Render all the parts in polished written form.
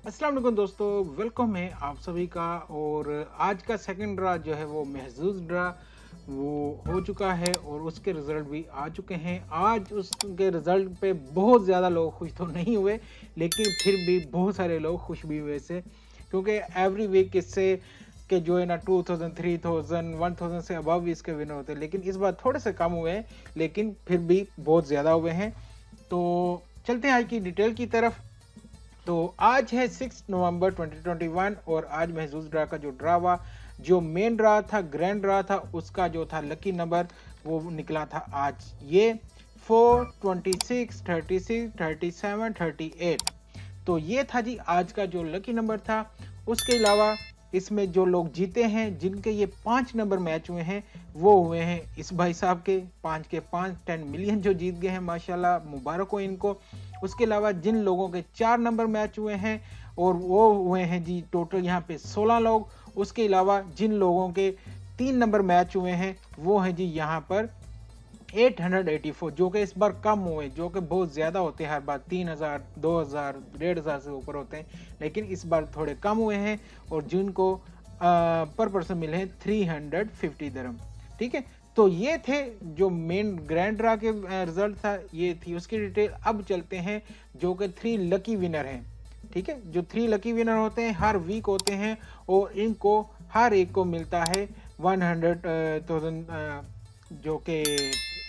अस्सलाम वालेकुम दोस्तों, वेलकम है आप सभी का। और आज का सेकंड ड्रा जो है वो महजूज ड्रा वो हो चुका है और उसके रिजल्ट भी आ चुके हैं। आज उसके रिजल्ट पे बहुत ज़्यादा लोग खुश तो नहीं हुए, लेकिन फिर भी बहुत सारे लोग खुश भी हुए से, क्योंकि एवरी वीक इससे के जो है ना 2000 3000 1000 से अबव इसके विनर होते हैं, लेकिन इस बार थोड़े से कम हुए हैं, लेकिन फिर भी बहुत ज़्यादा हुए हैं। तो चलते हैं आज की डिटेल की तरफ। तो आज है 6 नवंबर 2021 और आज महजूज ड्रा का जो ड्रा हुआ, जो मेन ड्रा था, ग्रैंड ड्रा था, उसका जो था लकी नंबर वो निकला था आज ये 4 26 36 37 38। तो ये था जी आज का जो लकी नंबर था। उसके अलावा इसमें जो लोग जीते हैं, जिनके ये 5 नंबर मैच हुए हैं, वो हुए हैं इस भाई साहब के 5 के 5 10 मिलियन जो जीत गए हैं, माशाल्लाह, मुबारक हो इनको। उसके अलावा जिन लोगों के 4 नंबर मैच हुए हैं और वो हुए हैं जी टोटल यहाँ पे 16 लोग। उसके अलावा जिन लोगों के 3 नंबर मैच हुए हैं वो है जी यहाँ पर 884, जो कि इस बार कम हुए, जो कि बहुत ज़्यादा होते हैं हर बार 3000 2000 1500 से ऊपर होते हैं, लेकिन इस बार थोड़े कम हुए हैं। और जिनको पर पर्सन मिले हैं 350 दरम। ठीक है, तो ये थे जो मेन ग्रैंड ड्रा के रिजल्ट था, ये थी उसकी डिटेल। अब चलते हैं जो कि 3 लकी विनर हैं। ठीक है, जो 3 लकी विनर होते हैं हर वीक होते हैं और इनको हर एक को मिलता है 100,000 जो कि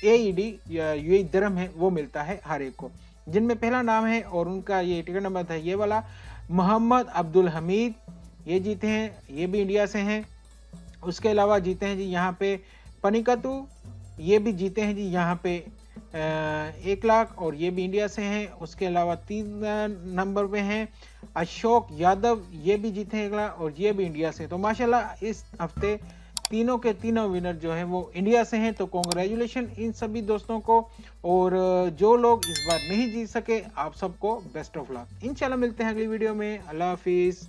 एईडी या यूएई दरम है वो मिलता है हर एक को। जिनमें पहला नाम है और उनका ये टिकट नंबर था ये वाला, मोहम्मद अब्दुल हमीद, ये जीते हैं, ये भी इंडिया से हैं। उसके अलावा जीते हैं जी यहाँ पे पनिकतु, ये भी जीते हैं जी यहाँ पे 1 लाख और ये भी इंडिया से हैं। उसके अलावा 3 नंबर पे हैं अशोक यादव, ये भी जीते हैं 1 लाख और ये भी इंडिया से। तो माशाल्लाह इस हफ्ते तीनों के तीनों विनर जो है वो इंडिया से हैं। तो कॉन्ग्रेचुलेशन इन सभी दोस्तों को। और जो लोग इस बार नहीं जीत सके, आप सबको बेस्ट ऑफ लक। इंशाल्लाह मिलते हैं अगली वीडियो में। अल्लाह हाफिज़।